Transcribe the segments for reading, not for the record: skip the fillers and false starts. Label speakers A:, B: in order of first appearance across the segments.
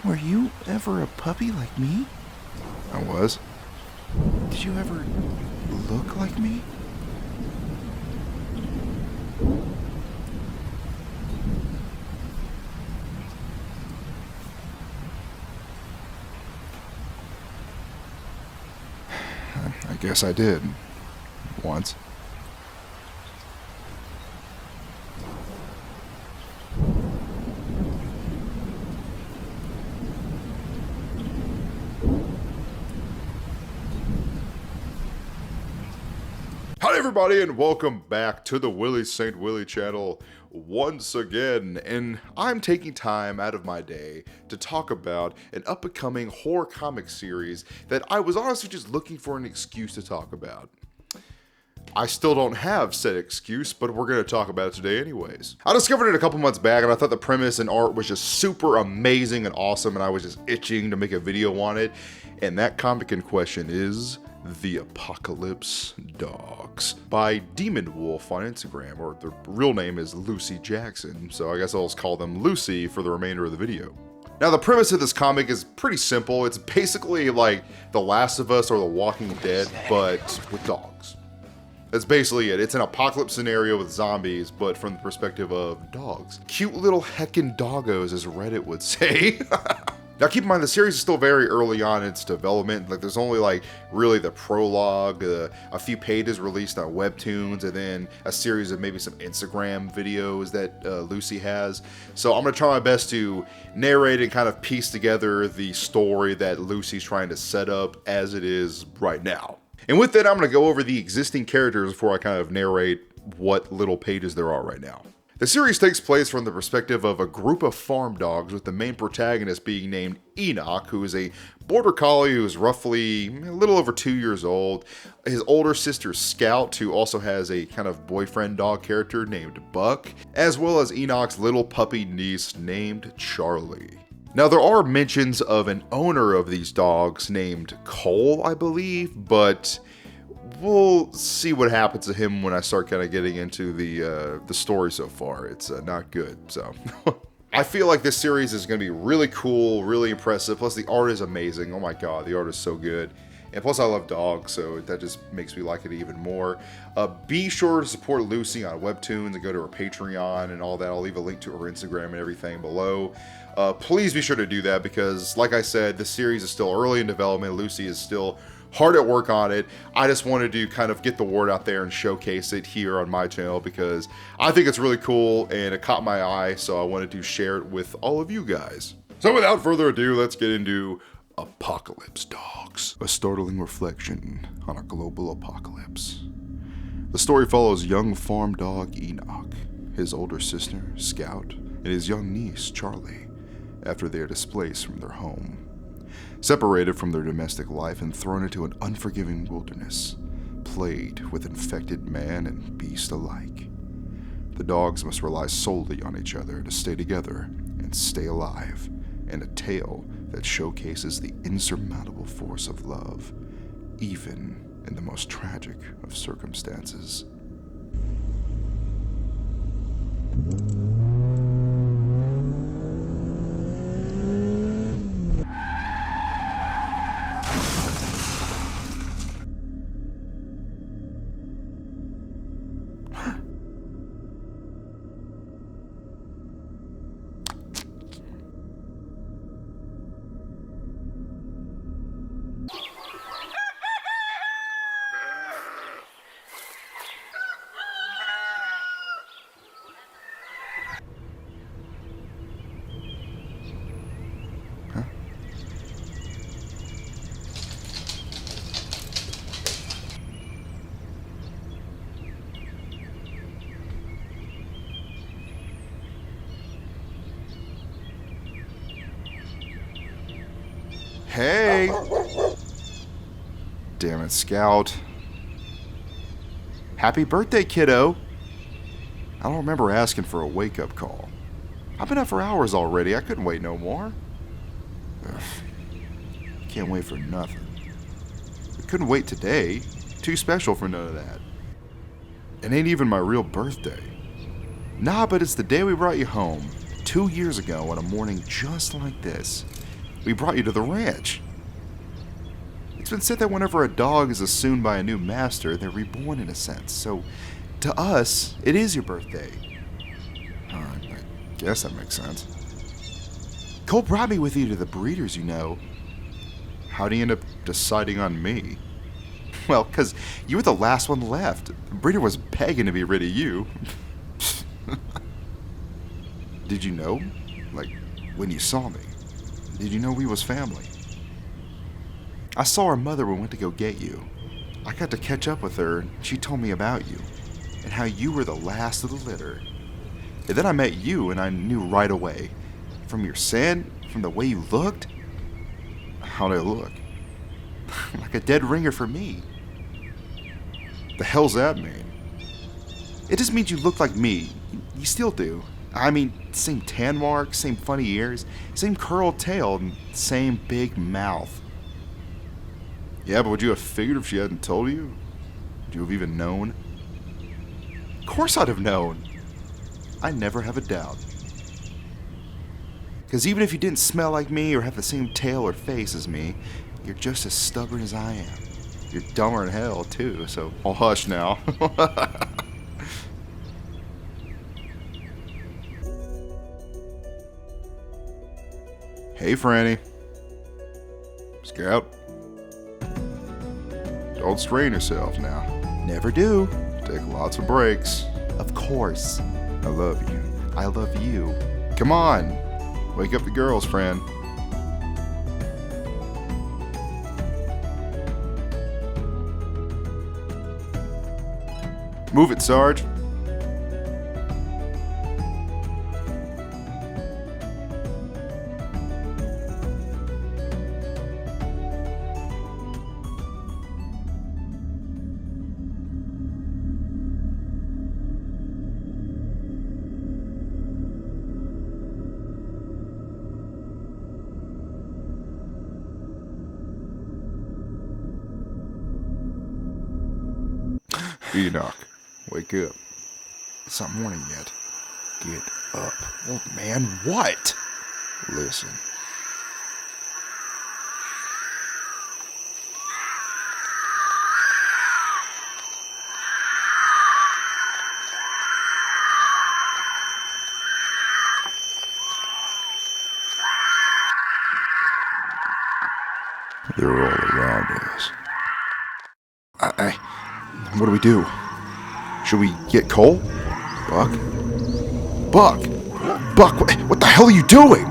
A: Were you ever a puppy like me?
B: I was.
A: Did you ever look like me?
B: I guess I did. Once. Hi everybody and welcome back to the Willie St. Willie channel once again, and I'm taking time out of my day to talk about an up-and-coming horror comic series that I was honestly just looking for an excuse to talk about. I still don't have said excuse, but we're going to talk about it today anyways. I discovered it a couple months back and I thought the premise and art was just super amazing and awesome, and I was just itching to make a video on it, and that comic in question is The Apocalypse Dogs by Demon Wolf on Instagram, or their real name is Lucy Jackson, so I guess I'll just call them Lucy for the remainder of the video. Now the premise of this comic is pretty simple. It's basically like The Last of Us or The Walking Dead, but with dogs. That's basically it. It's an apocalypse scenario with zombies, but from the perspective of dogs. Cute little heckin' doggos, as Reddit would say. Now keep in mind, the series is still very early on in its development. Like, there's only like really the prologue, a few pages released on Webtoons, and then a series of maybe some Instagram videos that Lucy has. So I'm gonna try my best to narrate and kind of piece together the story that Lucy's trying to set up as it is right now. And with that, I'm gonna go over the existing characters before I kind of narrate what little pages there are right now. The series takes place from the perspective of a group of farm dogs, with the main protagonist being named Enoch, who is a border collie who is roughly a little over 2 years old. His older sister Scout, who also has a kind of boyfriend dog character named Buck, as well as Enoch's little puppy niece named Charlie. Now there are mentions of an owner of these dogs named Cole, I believe, but we'll see what happens to him when I start kind of getting into the story so far. It's not good, so. I feel like this series is going to be really cool, really impressive, plus the art is amazing. Oh my god, the art is so good. And plus I love dogs, so that just makes me like it even more. Be sure to support Lucy on Webtoons and go to her Patreon and all that. I'll leave a link to her Instagram and everything below. Please be sure to do that because, like I said, the series is still early in development. Lucy is still hard at work on it. I just wanted to kind of get the word out there and showcase it here on my channel because I think it's really cool and it caught my eye, so I wanted to share it with all of you guys. So without further ado, let's get into Apocalypse Dogs, a startling reflection on a global apocalypse. The story follows young farm dog Enoch, his older sister Scout, and his young niece Charlie, after they are displaced from their home. Separated from their domestic life and thrown into an unforgiving wilderness, plagued with infected man and beast alike. The dogs must rely solely on each other to stay together and stay alive, in a tale that showcases the insurmountable force of love, even in the most tragic of circumstances. Hey! Damn it, Scout. Happy birthday, kiddo! I don't remember asking for a wake-up call. I've been up for hours already. I couldn't wait no more. Ugh. Can't wait for nothing. I couldn't wait today. Too special for none of that. It ain't even my real birthday. Nah, but it's the day we brought you home. 2 years ago on a morning just like this.
A: We brought you to the ranch. It's been said that whenever a dog is assumed by a new master, they're reborn in a sense. So, to us, it is your birthday.
B: I guess that makes sense.
A: Cole brought me with you to the breeders, you know.
B: How'd he end up deciding on me?
A: Well, because you were the last one left. Breeder was begging to be rid of you.
B: Did you know? Like, when you saw me? Did you know we was family?
A: I saw her mother when we went to go get you. I got to catch up with her, and she told me about you, and how you were the last of the litter. And then I met you, and I knew right away. From your scent, from the way you looked.
B: How'd I look?
A: Like a dead ringer for me.
B: The hell's that mean?
A: It just means you look like me. You still do. I mean, same tan marks, same funny ears, same curled tail, and same big mouth.
B: Yeah, but would you have figured if she hadn't told you? Would you have even known?
A: Of course I'd have known. I never have a doubt. Because even if you didn't smell like me or have the same tail or face as me, you're just as stubborn as I am. You're dumber than hell, too, so...
B: I'll hush now. Hey, Franny. Scout. Don't strain yourself now.
A: Never do.
B: Take lots of breaks.
A: Of course.
B: I love you.
A: I love you.
B: Come on. Wake up the girls, friend. Move it, Sarge. Enoch, wake up.
A: It's not morning yet.
B: Get up.
A: Old man, what?
B: Listen. They're all around us.
A: What do we do? Should we get Cole?
B: Buck?
A: Buck! Buck, what the hell are you doing?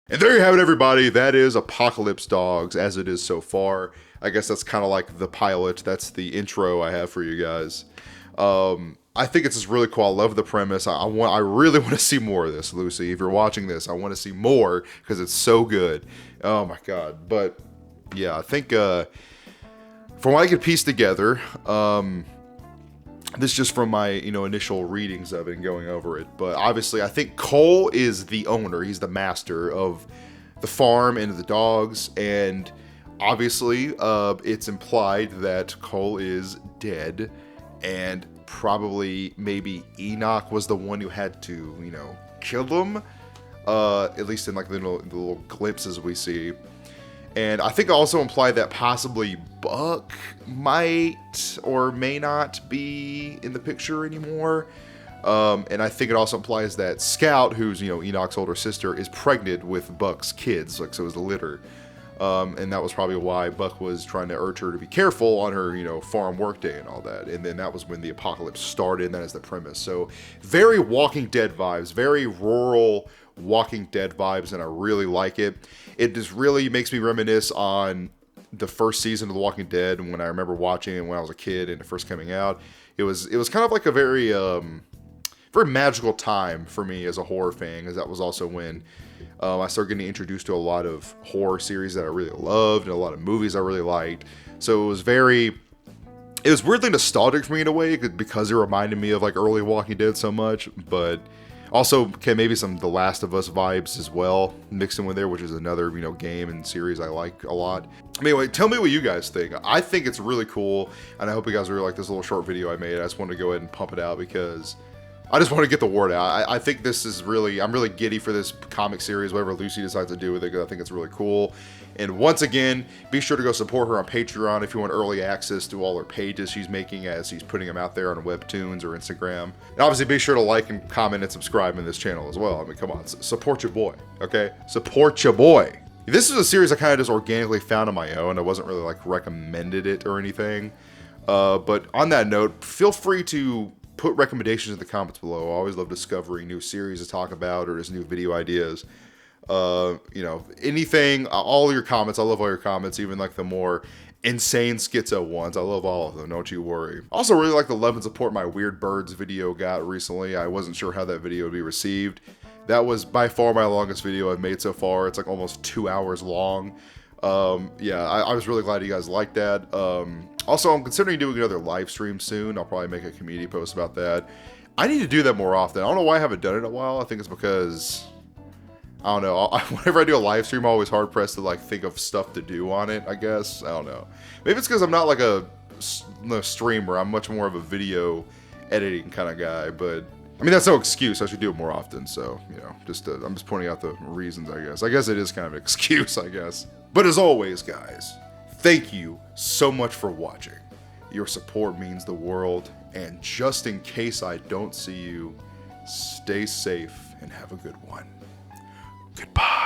B: And there you have it, everybody. That is Apocalypse Dogs, as it is so far. I guess that's kind of like the pilot. That's the intro I have for you guys. I think it's just really cool. I love the premise. I really want to see more of this, Lucy. If you're watching this, I want to see more because it's so good. Oh my god! But yeah, I think from what I could piece together, this is just from my initial readings of it and going over it. But obviously, I think Cole is the owner. He's the master of the farm and the dogs, and obviously, it's implied that Cole is dead. And probably maybe Enoch was the one who had to, kill him. At least in like the little glimpses we see. And I think also implied that possibly Buck might or may not be in the picture anymore. And I think it also implies that Scout, who's, Enoch's older sister, is pregnant with Buck's kids. Like, so it was the litter. And that was probably why Buck was trying to urge her to be careful on her, farm workday and all that. And then that was when the apocalypse started, and that is the premise. So very Walking Dead vibes, very rural Walking Dead vibes, and I really like it. It just really makes me reminisce on the first season of The Walking Dead when I remember watching it when I was a kid and it first coming out. It was kind of like a very magical time for me as a horror fan, because that was also when I started getting introduced to a lot of horror series that I really loved and a lot of movies I really liked. So it was weirdly nostalgic for me in a way because it reminded me of like early Walking Dead so much. But Also, okay, maybe some The Last of Us vibes as well mixed in with there, which is another, you know, game and series I like a lot. Anyway, tell me what you guys think. I think it's really cool, and I hope you guys really like this little short video I made. I just wanted to go ahead and pump it out because I just want to get the word out. I think this is really, I'm really giddy for this comic series, whatever Lucy decides to do with it, because I think it's really cool. And once again, be sure to go support her on Patreon if you want early access to all her pages she's making as she's putting them out there on Webtoons or Instagram. And obviously be sure to like and comment and subscribe in this channel as well. I mean, come on, support your boy, okay? Support your boy. This is a series I kind of just organically found on my own. I wasn't really like recommended it or anything. But on that note, feel free to put recommendations in the comments below. I always love discovering new series to talk about or just new video ideas. You know, anything, all your comments. I love all your comments, even like the more insane schizo ones. I love all of them, don't you worry. Also really like the love and support my Weird Birds video got recently. I wasn't sure how that video would be received. That was by far my longest video I've made so far. It's like almost 2 hours long. Yeah, I was really glad you guys liked that. Also, I'm considering doing another live stream soon. I'll probably make a community post about that. I need to do that more often. I don't know why I haven't done it in a while. I think it's because, I don't know, whenever I do a live stream, I'm always hard pressed to like think of stuff to do on it, I guess. I don't know. Maybe it's because I'm not like a streamer. I'm much more of a video editing kind of guy, but I mean, that's no excuse. I should do it more often. So, you know, I'm just pointing out the reasons, I guess. I guess it is kind of an excuse, I guess. But as always, guys, thank you so much for watching. Your support means the world. And just in case I don't see you, stay safe and have a good one. Goodbye.